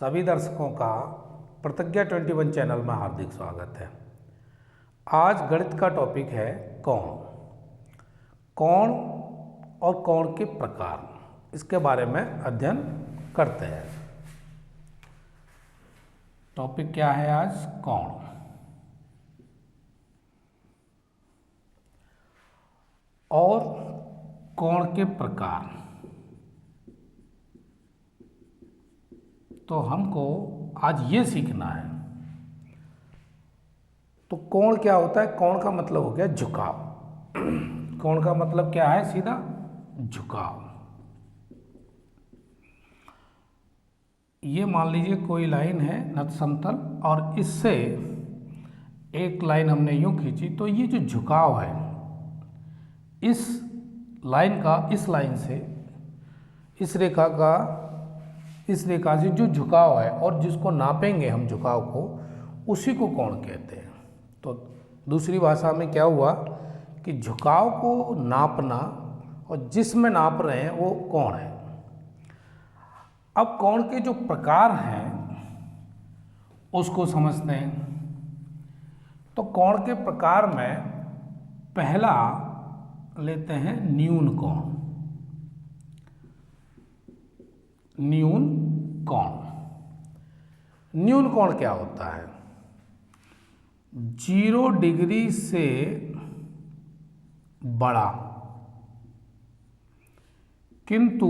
सभी दर्शकों का प्रतिज्ञा 21 चैनल में हार्दिक स्वागत है। आज गणित का टॉपिक है कोण। कोण और कोण के प्रकार, इसके बारे में अध्ययन करते हैं। टॉपिक क्या है आज? कोण। और कोण के प्रकार। तो हमको आज ये सीखना है। तो कोण क्या होता है? कोण का मतलब हो गया झुकाव। कोण का मतलब क्या है? सीधा झुकाव। ये मान लीजिए कोई लाइन है नत समतल और इससे एक लाइन हमने यूं खींची, तो ये जो झुकाव है इस लाइन का इस लाइन से इस रेखा से जो झुकाव है और जिसको नापेंगे हम झुकाव को, उसी को कोण कहते हैं। तो दूसरी भाषा में क्या हुआ कि झुकाव को नापना और जिसमें नाप रहे हैं वो कोण है। अब कोण के जो प्रकार हैं उसको समझते हैं। तो कोण के प्रकार में पहला लेते हैं न्यून कोण। न्यून कोण। न्यून कोण क्या होता है? 0 डिग्री से बड़ा किंतु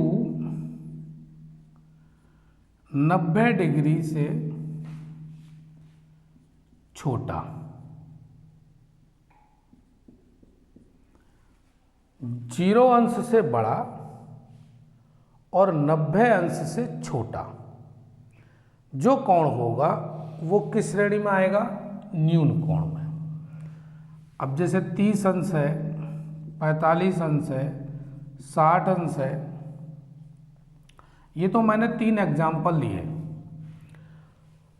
90 डिग्री से छोटा। 0 अंश से बड़ा और 90 अंश से छोटा जो कोण होगा वो किस श्रेणी में आएगा? न्यून कोण में। अब जैसे 30 अंश है, 45 अंश है, 60 अंश है, ये तो मैंने 3 एग्जाम्पल लिए।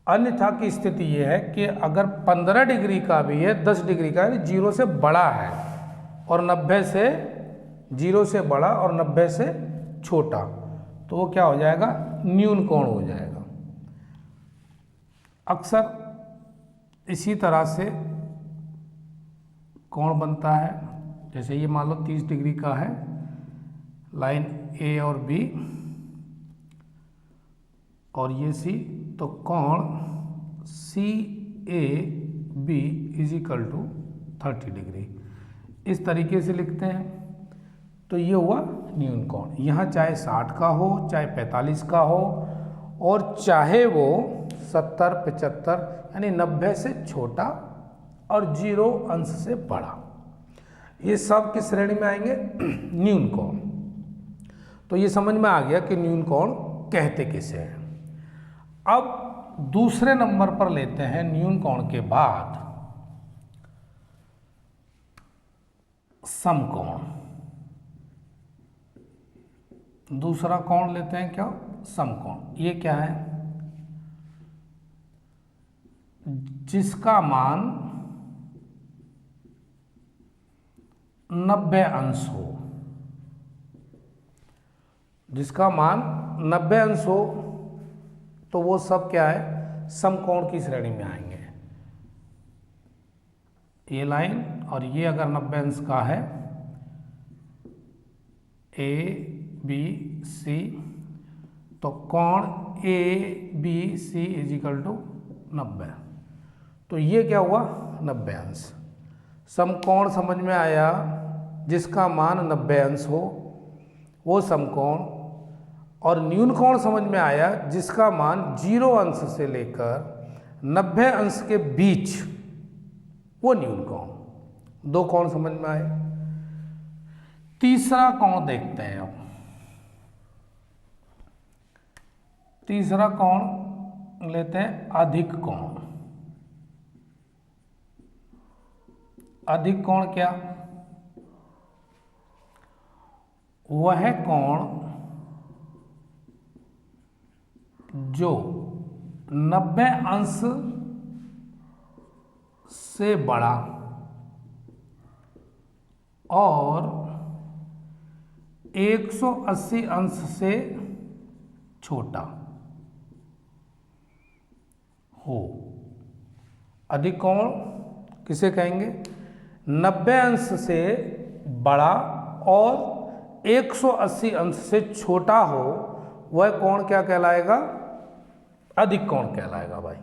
अन्यथा की स्थिति ये है कि अगर 15 डिग्री का भी है, 10 डिग्री का है, 0 से बड़ा है और 90 से 0 से बड़ा और 90 से छोटा, तो वो क्या हो जाएगा? न्यून कोण हो जाएगा। अक्सर इसी तरह से कोण बनता है। जैसे ये मान लो 30 डिग्री का है, लाइन ए और बी और ये सी, तो कोण C A B is equal to 30 degree. इस तरीके से लिखते हैं। तो ये हुआ न्यून कोण। यहाँ चाहे 60 का हो, चाहे 45 का हो, और चाहे वो 70, 75 यानी 90 से छोटा और 0 अंश से बड़ा, ये सब किस श्रेणी में आएंगे? न्यून कोण। तो ये समझ में आ गया कि न्यून कोण कहते किसे हैं। अब दूसरे नंबर पर लेते हैं न्यून कोण के बाद समकोण। दूसरा कोण लेते हैं क्या? समकोण। ये क्या है? जिसका मान 90 अंश हो। जिसका मान 90 अंश हो तो वो सब क्या है? समकोण की श्रेणी में आएंगे। ये लाइन और ये अगर 90 अंश का है, ए बी सी, तो कोण A B C is equal to 90। तो ये क्या हुआ? 90 अंश। समकोण समझ में आया, जिसका मान 90 अंश हो वो समकोण। और न्यून कोण समझ में आया, जिसका मान 0 अंश से लेकर 90 अंश के बीच, वो न्यून कोण। 2 कोण समझ में आए। तीसरा कोण देखते हैं अब। तीसरा कोण लेते हैं अधिक कोण। अधिक कोण क्या? वह कोण जो 90 अंश से बड़ा और 180 अंश से छोटा। हो। अधिक कोण किसे कहेंगे? 90 अंश से बड़ा और 180 अंश से छोटा हो, वह कोण क्या कहलाएगा? अधिक कोण कहलाएगा भाई।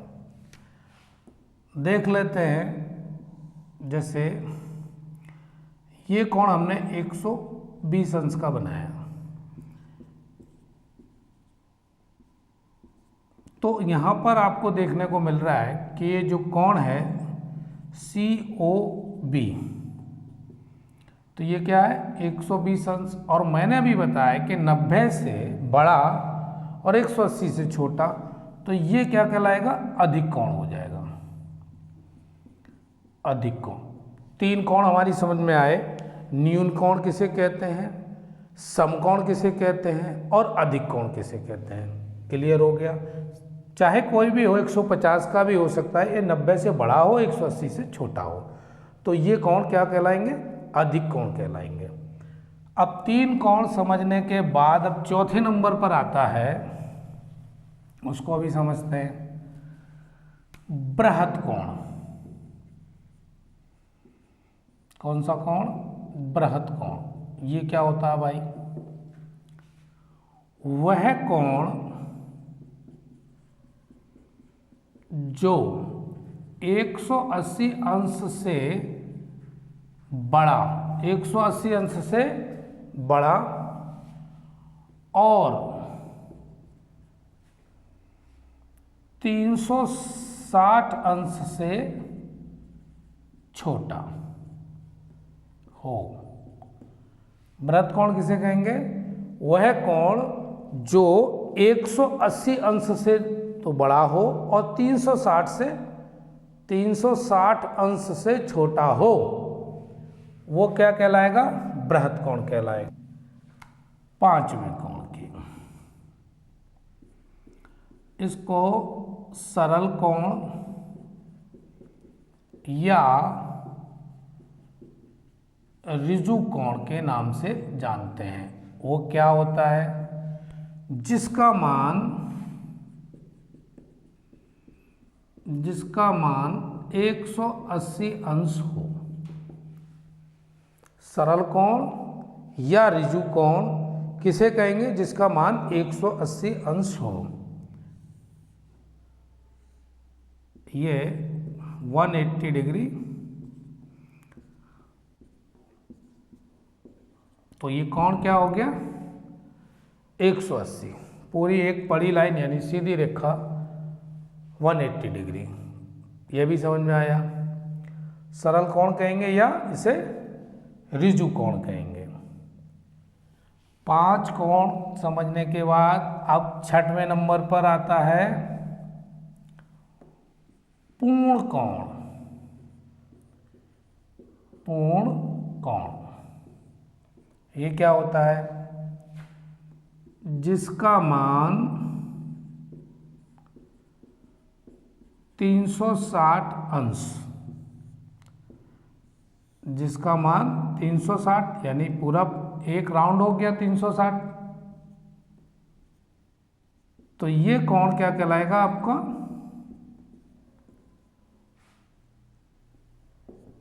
देख लेते हैं, जैसे ये कोण हमने 120 अंश का बनाया, तो यहाँ पर आपको देखने को मिल रहा है कि ये जो कोण है COB, तो ये क्या है? 120 अंश। और मैंने अभी बताया कि 90 से बड़ा और 180 से छोटा, तो ये क्या कहलाएगा? अधिक कोण हो जाएगा। अधिक कोण। 3 कोण हमारी समझ में आए। न्यून कोण किसे कहते हैं, समकोण किसे कहते हैं, और अधिक कोण किसे कहते हैं। क्लियर हो गया? चाहे कोई भी हो, 150 का भी हो सकता है, ये 90 से बड़ा हो, 180 से छोटा हो, तो ये कोण क्या कहलाएंगे? अधिक कोण कहलाएंगे। अब 3 कोण समझने के बाद अब चौथे नंबर पर आता है, उसको अभी समझते हैं, बृहत कोण। कौन सा कोण? बृहत कोण। ये क्या होता है भाई? वह कोण जो 180 अंश से बड़ा, 180 अंश से बड़ा और 360 अंश से छोटा हो। बृहत कोण किसे कहेंगे? वह कोण जो 180 अंश से तो बड़ा हो और 360 अंश से छोटा हो, वो क्या कहलाएगा? बृहत कोण कहलाएगा। 5वें कोण की, इसको सरल कोण या ऋजु कोण के नाम से जानते हैं। वो क्या होता है? जिसका मान 180 अंश हो। सरल कोण या ऋजु कोण किसे कहेंगे? जिसका मान 180 अंश हो। ये 180 डिग्री, तो ये कोण क्या हो गया? 180। पूरी एक पड़ी लाइन यानी सीधी रेखा 180 डिग्री। ये भी समझ में आया? सरल कोण कहेंगे या इसे ऋजु कोण कहेंगे। 5 कोण समझने के बाद अब 6वें नंबर पर आता है पूर्ण कोण। पूर्ण कोण ये क्या होता है? जिसका मान 360 अंश, जिसका मान 360 यानी पूरा एक राउंड हो गया 360, तो ये कोण क्या कहलाएगा आपका?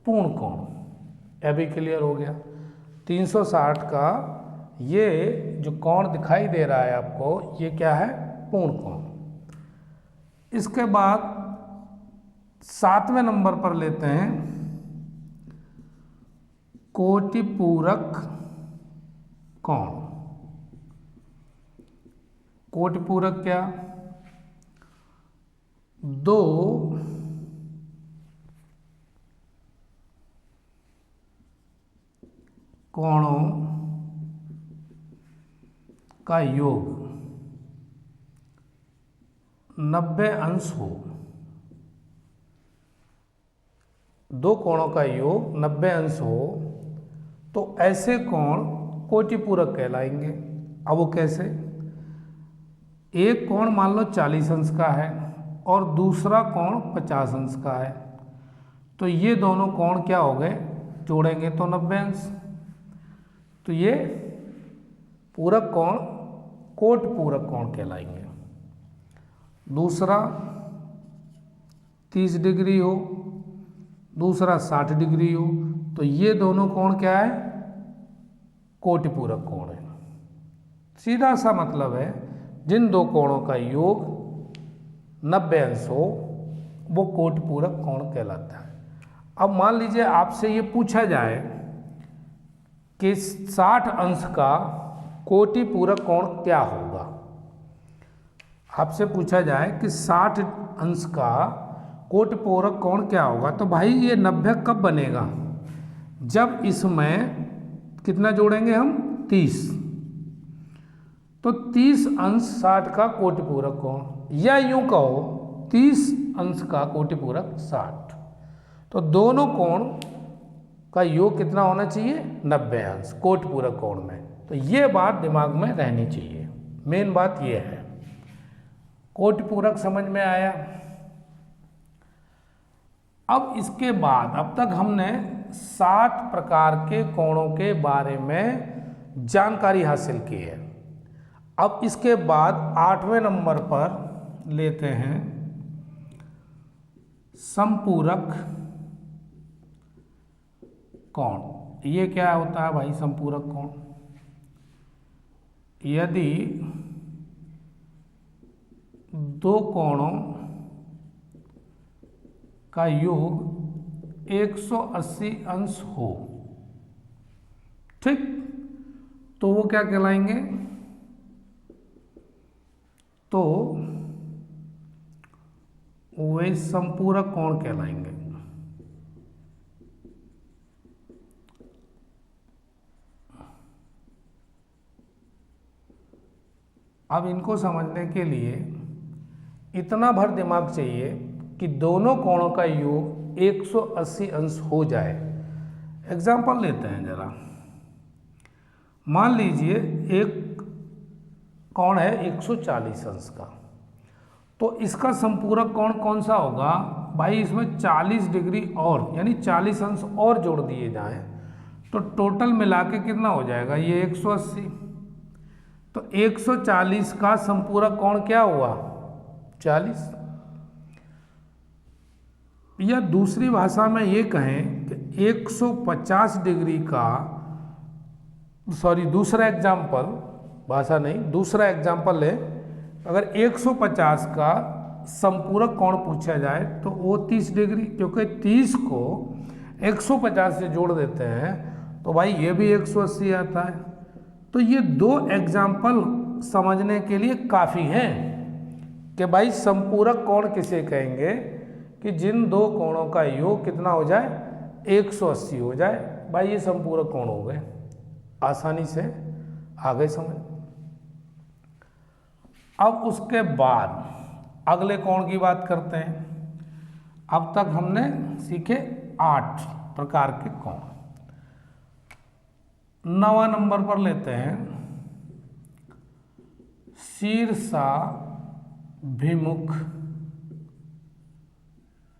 पूर्ण कोण। अभी क्लियर हो गया? 360 का ये जो कोण दिखाई दे रहा है आपको, ये क्या है? पूर्ण कोण। इसके बाद 7वें नंबर पर लेते हैं कोटिपूरक कोण। कोटिपूरक क्या? 2 कोणों का योग 90 अंश हो। 2 कोणों का योग 90 अंश हो तो ऐसे कोण कोटिपूरक कहलाएंगे। अब वो कैसे? एक कोण मान लो 40 अंश का है और दूसरा कोण 50 अंश का है, तो ये दोनों कोण क्या हो गए? जोड़ेंगे तो 90 अंश। तो ये पूरक कोण कोटपूरक कोण कहलाएंगे। दूसरा 30 डिग्री हो, दूसरा 60 डिग्री हो, तो ये दोनों कोण क्या है? कोटिपूरक कोण है। सीधा सा मतलब है जिन दो कोणों का योग 90 अंश हो वो कोटिपूरक कोण कहलाता है। अब मान लीजिए आपसे ये पूछा जाए कि 60 अंश का कोटिपूरक कोण क्या होगा। आपसे पूछा जाए कि 60 अंश का कोटिपूरक कोण क्या होगा, तो भाई ये 90 कब बनेगा? जब इसमें कितना जोड़ेंगे हम? 30। तो 30 अंश 60 का कोटिपूरक कोण, या यूं कहो 30 अंश का कोटिपूरक 60। तो दोनों कोण का योग कितना होना चाहिए? 90 अंश कोटिपूरक कोण में। तो ये बात दिमाग में रहनी चाहिए, मेन बात ये है। कोटिपूरक समझ में आया। अब इसके बाद अब तक हमने 7 प्रकार के कोणों के बारे में जानकारी हासिल की है। अब इसके बाद 8वें नंबर पर लेते हैं समपूरक कोण। ये क्या होता है भाई समपूरक कोण? यदि दो कोणों का योग 180 अंश हो, ठीक, तो वो क्या कहलाएंगे? तो वे समपूरक कोण कहलाएंगे। अब इनको समझने के लिए इतना भर दिमाग चाहिए कि दोनों कोणों का योग 180 अंश हो जाए। एग्जाम्पल लेते हैं जरा। मान लीजिए एक कोण है 140 अंश का, तो इसका संपूरक कोण कौन सा होगा भाई? इसमें 40 डिग्री और यानी 40 अंश और जोड़ दिए जाएं तो टोटल मिला के कितना हो जाएगा? ये 180। तो 140 का संपूरक कोण क्या हुआ? 40। या दूसरी भाषा में ये कहें कि 150 डिग्री का, सॉरी दूसरा एग्जाम्पल, भाषा नहीं दूसरा एग्जाम्पल ले, अगर 150 का संपूरक कोण पूछा जाए तो वो 30 डिग्री, क्योंकि 30 को 150 से जोड़ देते हैं तो भाई ये भी 180 आता है। तो ये दो एग्जाम्पल समझने के लिए काफ़ी हैं कि भाई संपूरक कोण किसे कहेंगे कि जिन दो कोणों का योग कितना हो जाए? 180 हो जाए। भाई ये संपूरक कोण हो गए, आसानी से आ गए समझ। अब उसके बाद अगले कोण की बात करते हैं। अब तक हमने सीखे 8 प्रकार के कोण। 9वां नंबर पर लेते हैं शीर्षाभिमुख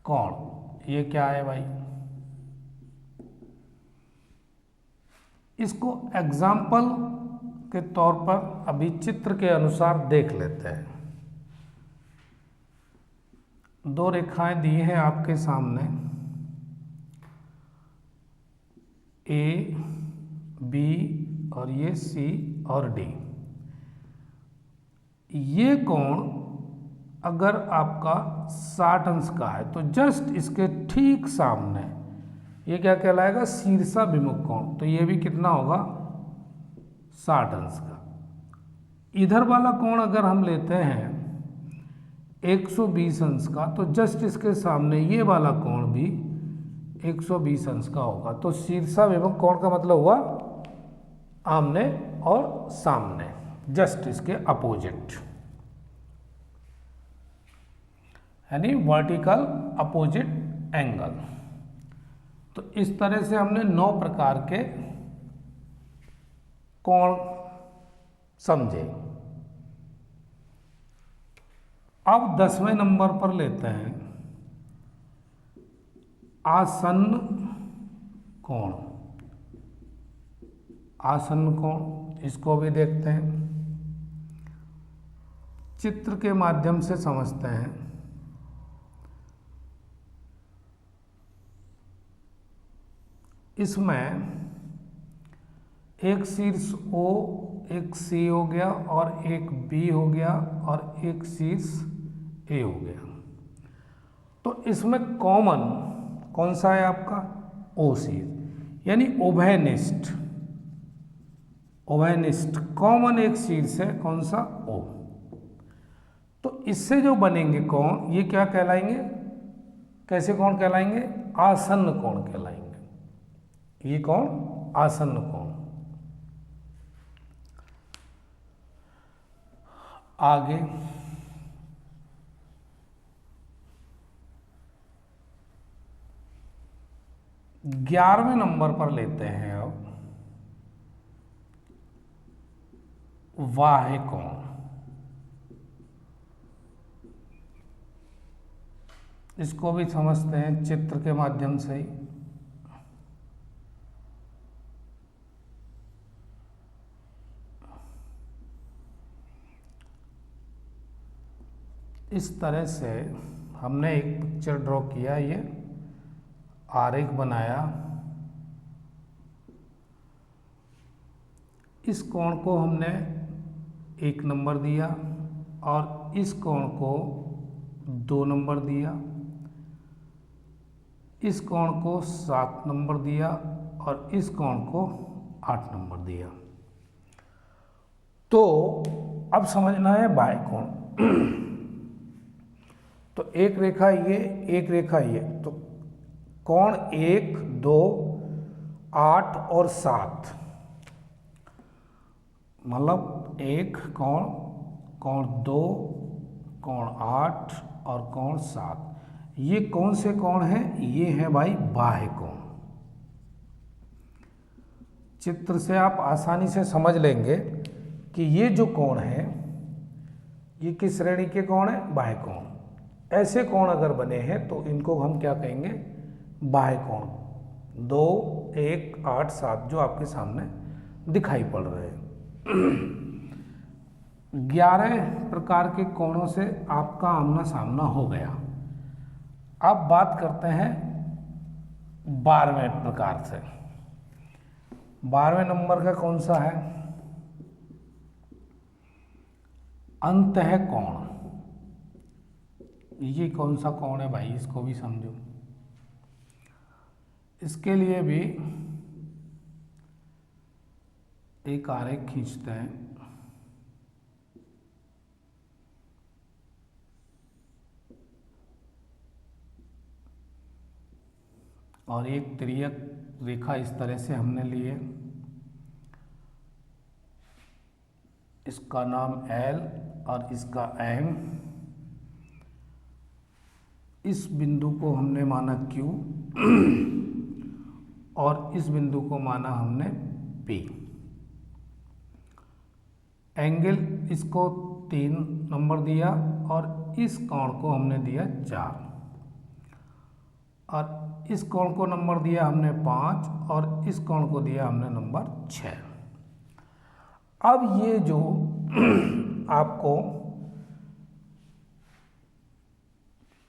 कोण। ये क्या है भाई? इसको एग्जाम्पल के तौर पर अभी चित्र के अनुसार देख लेते हैं। दो रेखाएं दी हैं आपके सामने, ए बी और ये सी और डी। ये कोण अगर आपका 60 अंश का है तो जस्ट इसके ठीक सामने ये क्या कहलाएगा? शीर्षाभिमुख कोण। तो ये भी कितना होगा? 60 अंश का। इधर वाला कोण अगर हम लेते हैं 120 अंश का, तो जस्ट इसके सामने ये वाला कोण भी 120 अंश का होगा। तो शीर्षाभिमुख कोण का मतलब हुआ आमने और सामने, जस्ट इसके अपोजिट, यानी वर्टिकल अपोजिट एंगल। तो इस तरह से हमने 9 प्रकार के कोण समझे। अब 10वें नंबर पर लेते हैं आसन्न कोण। आसन्न कोण, इसको भी देखते हैं, चित्र के माध्यम से समझते हैं। इसमें एक शीर्ष O, एक C हो गया और एक B हो गया और एक शीर्ष A हो गया। तो इसमें कॉमन कौन सा है आपका? O शीर्ष, यानी उभयनिष्ठ। उभयनिष्ठ कॉमन एक शीर्ष है, कौन सा? O। तो इससे जो बनेंगे कोण, ये क्या कहलाएंगे? कैसे कोण कहलाएंगे? आसन्न कोण कहलाएंगे। ये कोण आसन्न कोण। आगे 11वें नंबर पर लेते हैं अब वाह्य कोण। इसको भी समझते हैं चित्र के माध्यम से ही। इस तरह से हमने एक पिक्चर ड्रॉ किया, ये आरेख बनाया। इस कोण को हमने 1 नंबर दिया और इस कोण को 2 नंबर दिया, इस कोण को 7 नंबर दिया और इस कोण को 8 नंबर दिया। तो अब समझना है बाह्य कोण। तो एक रेखा ये, एक रेखा ये, तो कोण 1, 2, 8 और 7, मतलब 1 कोण, कोण 2, कोण 8 और कोण 7, ये कौन से कोण हैं? ये है भाई बाह्य कोण। चित्र से आप आसानी से समझ लेंगे कि ये जो कोण है ये किस श्रेणी के कोण है? बाह्य कोण। ऐसे कोण अगर बने हैं तो इनको हम क्या कहेंगे? बाह्य कोण। 2, 1, 8, 7 जो आपके सामने दिखाई पड़ रहे हैं। 11 प्रकार के कोणों से आपका आमना सामना हो गया। अब बात करते हैं 12वें प्रकार से। 12वें नंबर का कौन सा है? अंतः कोण। ये कौन सा कोण है भाई? इसको भी समझो। इसके लिए भी एक आरेख खींचते हैं। और एक तिर्यक रेखा इस तरह से हमने लिए, इसका नाम L और इसका M। इस बिंदु को हमने माना Q और इस बिंदु को माना हमने P। एंगल इसको 3 नंबर दिया और इस कोण को हमने दिया 4 और इस कोण को नंबर दिया हमने 5 और इस कोण को दिया हमने नंबर 6। अब ये जो आपको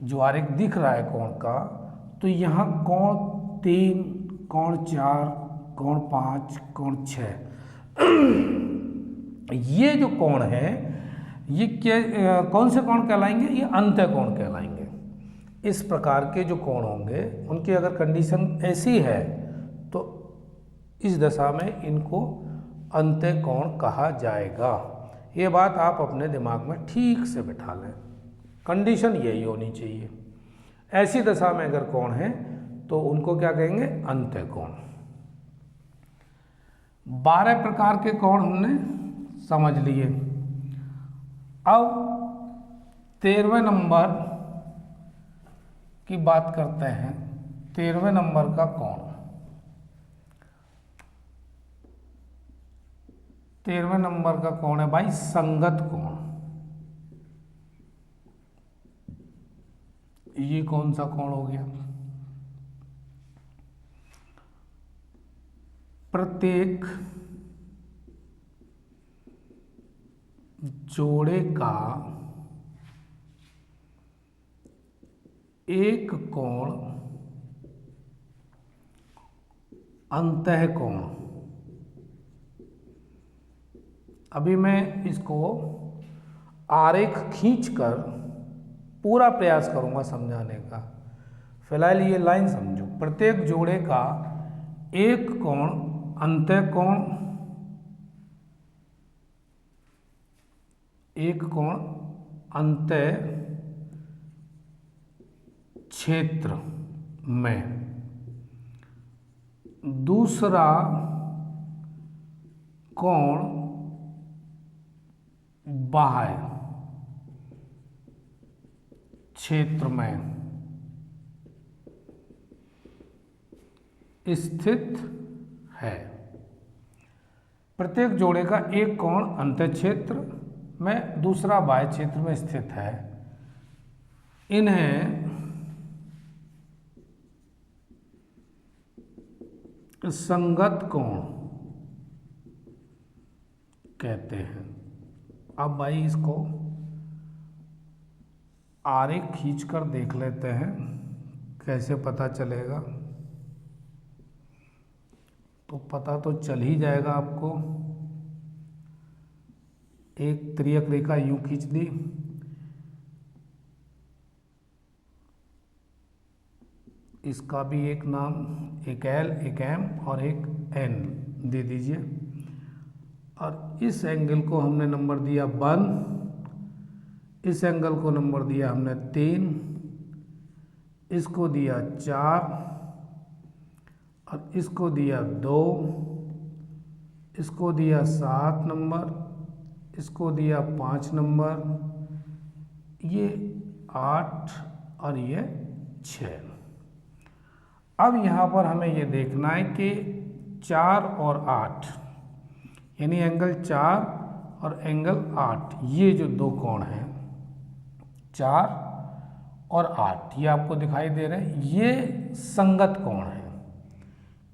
जो आरेख दिख रहा है कोण का, तो यहाँ कोण 3, कोण 4, कोण 5, कोण 6, ये जो कोण है ये क्या कौन से कोण कहलाएंगे? ये अंत्य कोण कहलाएंगे। इस प्रकार के जो कोण होंगे उनकी अगर कंडीशन ऐसी है तो इस दशा में इनको अंत्य कोण कहा जाएगा। ये बात आप अपने दिमाग में ठीक से बिठा लें, कंडीशन यही होनी चाहिए। ऐसी दशा में अगर कोण है तो उनको क्या कहेंगे? अंत्य कोण। 12 प्रकार के कोण हमने समझ लिए। अब 13वें नंबर की बात करते हैं। 13वें नंबर का कोण, 13वें नंबर का कोण है भाई संगत कोण। ये कौन सा कोण हो गया? प्रत्येक जोड़े का एक कोण अंतःकोण। अभी मैं इसको आरेख खींचकर पूरा प्रयास करूंगा समझाने का। फिलहाल ये लाइन समझो। प्रत्येक जोड़े का एक कोण अंतःकोण, एक कोण अंतः क्षेत्र में, दूसरा कोण बाह्य क्षेत्र में स्थित है। प्रत्येक जोड़े का एक कोण अंतःक्षेत्र में, दूसरा बाह्य क्षेत्र में स्थित है। इन्हें संगत कोण कहते हैं। अब भाई इसको आरेख खींचकर देख लेते हैं कैसे पता चलेगा। तो पता तो चल ही जाएगा आपको। एक त्रियक रेखा यूं खींच दी, इसका भी एक नाम, एक एल, एक एम और एक एन दे दीजिए। और इस एंगल को हमने नंबर दिया 1, इस एंगल को नंबर दिया हमने 3, इसको दिया 4 और इसको दिया 2, इसको दिया 7 नंबर, इसको दिया 5 नंबर, ये 8 और ये 6। अब यहाँ पर हमें ये देखना है कि 4 और 8 यानी एंगल 4 और एंगल 8, ये जो दो कोण हैं 4 और 8, ये आपको दिखाई दे रहे हैं, ये संगत कोण है।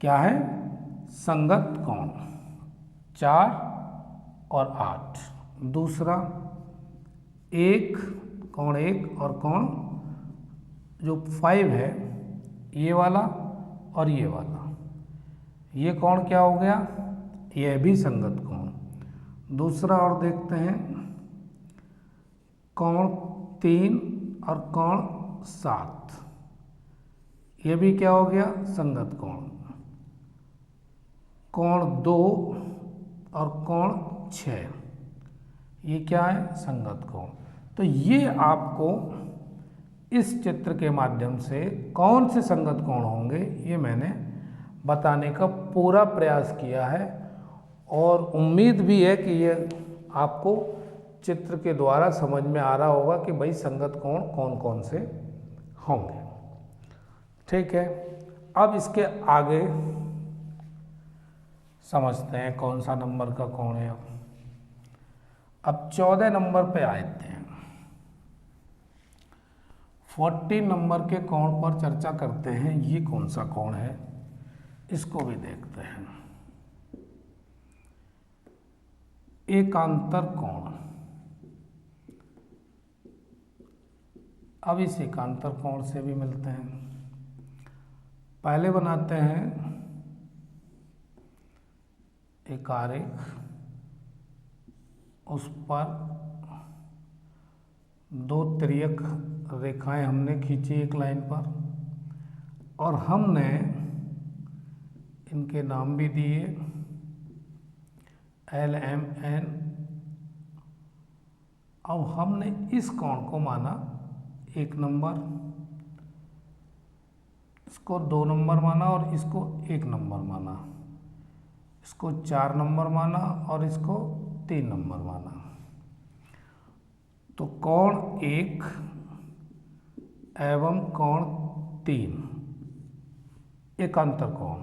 क्या है? संगत कोण। 4 और 8। दूसरा एक कोण 1 और कोण जो 5 है, ये वाला और ये वाला, ये कोण क्या हो गया? यह भी संगत कोण। दूसरा और देखते हैं, कोण 3 और कोण 7, ये भी क्या हो गया? संगत कोण। कोण 2 और कोण 6, ये क्या है? संगत कोण। तो ये आपको इस चित्र के माध्यम से कौन से संगत कोण होंगे ये मैंने बताने का पूरा प्रयास किया है, और उम्मीद भी है कि ये आपको चित्र के द्वारा समझ में आ रहा होगा कि भाई संगत कोण कौन कौन से होंगे। ठीक है, अब इसके आगे समझते हैं कौन सा नंबर का कोण है। अब 14 नंबर पे आते हैं। 40 नंबर के कोण पर चर्चा करते हैं। ये कौन सा कोण है, इसको भी देखते हैं। एकांतर कोण। अब इस एकांतर कोण से भी मिलते हैं। पहले बनाते हैं एक आरेख, उस पर दो तिर्यक रेखाएं हमने खींची एक लाइन पर, और हमने इनके नाम भी दिए एल, एम, एन। अब हमने इस कोण को माना 1 नंबर, इसको 2 नंबर माना और इसको 1 नंबर माना, इसको 4 नंबर माना और इसको 3 नंबर माना। तो कोण 1 एवं कोण 3 एकांतर कोण।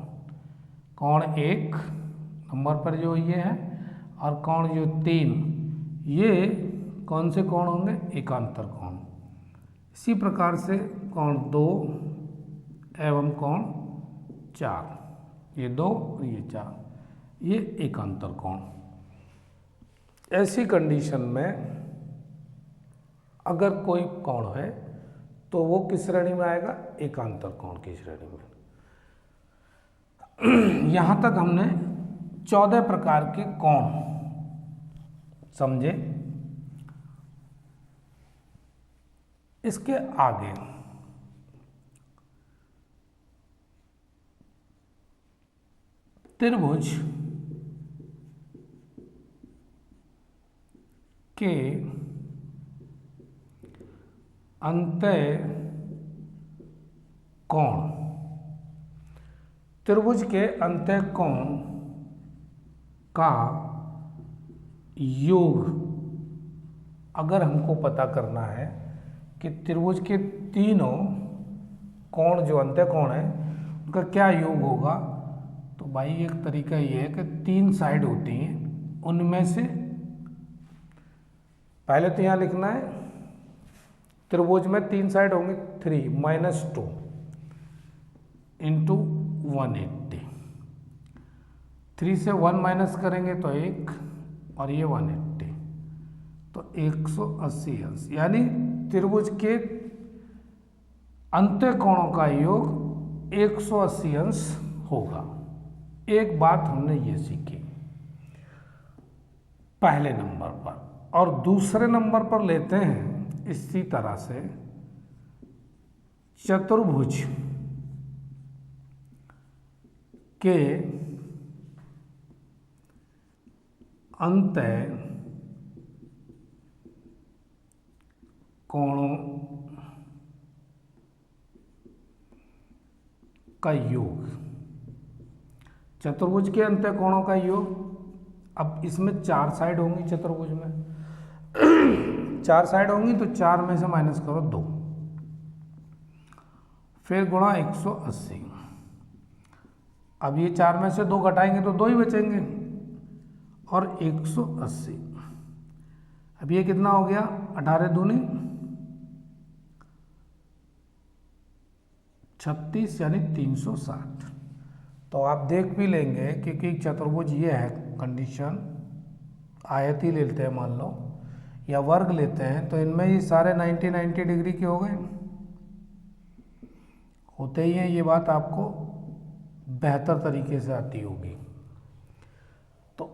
कोण 1 नंबर पर जो ये है और कोण जो 3, ये कौन से कोण होंगे? एकांतर कोण। इसी प्रकार से कोण 2 एवं कोण 4, ये 2 और ये 4, ये एकांतर कोण। ऐसी कंडीशन में अगर कोई कोण है तो वो किस श्रेणी में आएगा? एकांतर कोण की श्रेणी में। यहाँ तक हमने 14 प्रकार के कोण समझे। इसके आगे त्रिभुज के अंतः कोण, त्रिभुज के अंतः कोण का योग अगर हमको पता करना है कि त्रिभुज के तीनों कोण जो अंतः कोण है उनका क्या योग होगा, तो भाई एक तरीका ये है कि 3 साइड होती हैं, उनमें से पहले तो यहाँ लिखना है त्रिभुज में 3 साइड होंगे, 3 - 2 इंटू 180, 3 से 1 माइनस करेंगे तो 1 और ये 180 तो 180 अंश, यानी त्रिभुज के अंत्य कोणों का योग 180 अंश होगा। एक बात हमने ये सीखी पहले नंबर पर, और दूसरे नंबर पर लेते हैं इसी तरह से चतुर्भुज के अंतः कोणों का योग, चतुर्भुज के अंतः कोणों का योग। अब इसमें 4 साइड होंगी, चतुर्भुज में 4 साइड होंगी तो 4 में से माइनस करो 2, फिर गुणा 180। अब ये 4 में से 2 घटाएंगे तो 2 ही बचेंगे, और 180। अब ये कितना हो गया, 18 दूनी 36 यानी 360। तो आप देख भी लेंगे क्योंकि चतुर्भुज ये है कंडीशन, आयत ही लेते हैं मान लो या वर्ग लेते हैं, तो इनमें ये सारे 90 डिग्री के हो गए, होते ही हैं। ये बात आपको बेहतर तरीके से आती होगी। तो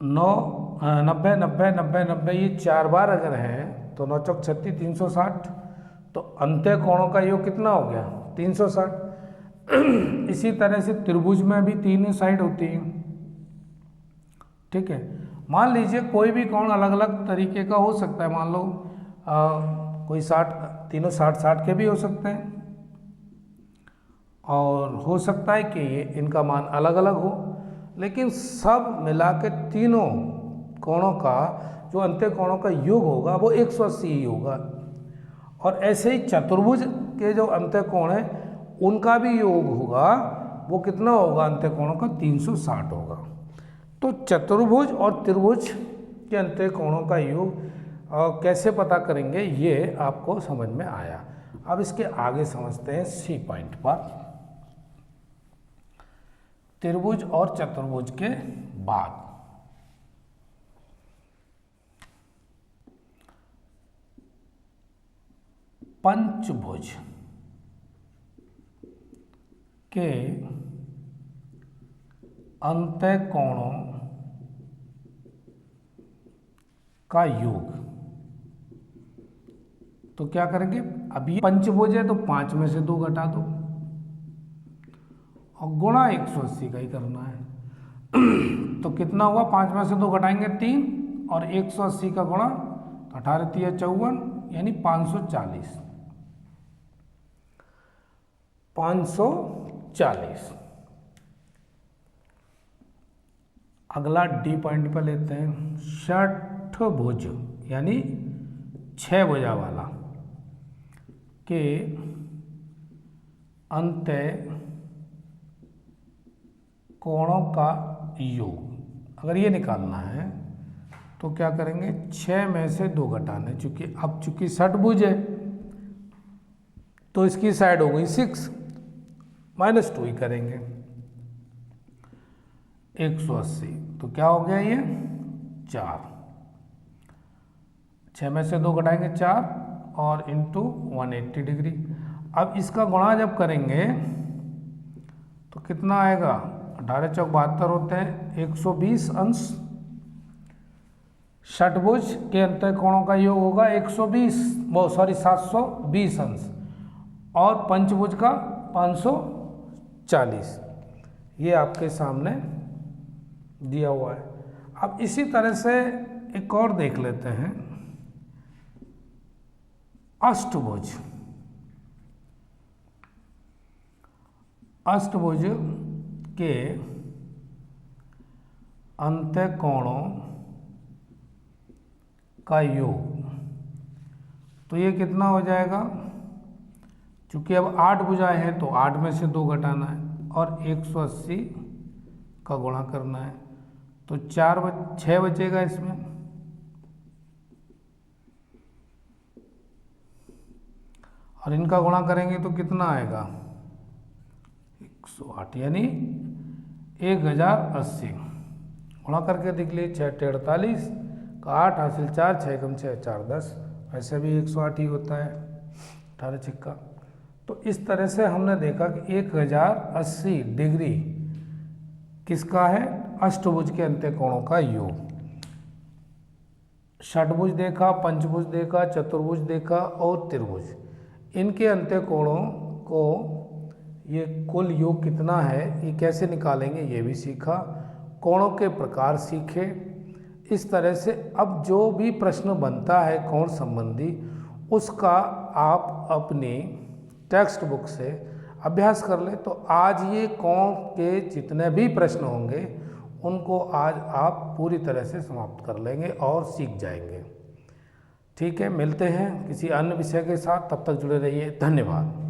90 90 90 90 ये 4 बार अगर है तो 9 चौक 36 360, तो अंत्य कोणों का योग कितना हो गया 360। इसी तरह से त्रिभुज में भी 3 साइड होती हैं, ठीक है। मान लीजिए कोई भी कोण अलग अलग तरीके का हो सकता है, मान लो कोई 60, तीनों 60 के भी हो सकते हैं, और हो सकता है कि ये इनका मान अलग अलग हो, लेकिन सब मिला के तीनों कोणों का जो अंत्य कोणों का योग होगा वो 180 ही होगा। और ऐसे ही चतुर्भुज के जो अंत्य कोण है उनका भी योग होगा, वो कितना होगा अंत्य कोणों का 360 होगा। तो चतुर्भुज और त्रिभुज के अंत्य कोणों का योग कैसे पता करेंगे ये आपको समझ में आया। अब इसके आगे समझते हैं सी पॉइंट पर, त्रिभुज और चतुर्भुज के बाद पंचभुज के अंतः कोणों का योग। तो क्या करेंगे, अभी पंचभुज है तो 5 में से 2 घटा दो और गुणा 180 का ही करना है। तो कितना हुआ, 5 में से 2 घटाएंगे 3 और 180 का गुणा, 18 3 54 यानी 540। 540। अगला डी पॉइंट पर लेते हैं, षट्भुज यानी 6 भुजा वाला के अंतः कोणों का योग। अगर ये निकालना है तो क्या करेंगे, 6 में से 2 घटाने, चूंकि षट्भुज है तो इसकी साइड हो गई 6 -2 ही करेंगे 180। तो क्या हो गया ये 4, 6 में से 2 घटाएंगे 4 और इंटू 180 डिग्री। अब इसका गुणा जब करेंगे तो कितना आएगा, 18 चौक 72 होते हैं, 120 अंश। षटभुज के अंतःकोणों का योग होगा 720 अंश, और पंचभुज का 540। ये आपके सामने दिया हुआ है। अब इसी तरह से एक और देख लेते हैं, अष्टभुज। अष्टभुज के अंतःकोणों का योग, तो ये कितना हो जाएगा, चूंकि अब 8 भुजाएं हैं तो 8 में से 2 घटाना है और 180 का गुणा करना है, तो 6 बचेगा इसमें, और इनका गुणा करेंगे तो कितना आएगा, 108 यानी 1080। गुणा करके देख लीजिए, 6 48 का 8 हासिल 4, 6 कम 6 4 10, ऐसे भी 108 ही होता है, 18 छिक्का। तो इस तरह से हमने देखा कि 1080 डिग्री किसका है, अष्टभुज के अंत्यकोणों का योग। षटभुज देखा, पंचभुज देखा, चतुर्भुज देखा और त्रिभुज, इनके अंत्यकोणों को ये कुल योग कितना है ये कैसे निकालेंगे ये भी सीखा, कोणों के प्रकार सीखे। इस तरह से अब जो भी प्रश्न बनता है कोण संबंधी, उसका आप अपनी टेक्स्ट बुक से अभ्यास कर ले, तो आज ये कोण के जितने भी प्रश्न होंगे उनको आज आप पूरी तरह से समाप्त कर लेंगे और सीख जाएंगे। ठीक है, मिलते हैं किसी अन्य विषय के साथ, तब तक जुड़े रहिए, धन्यवाद।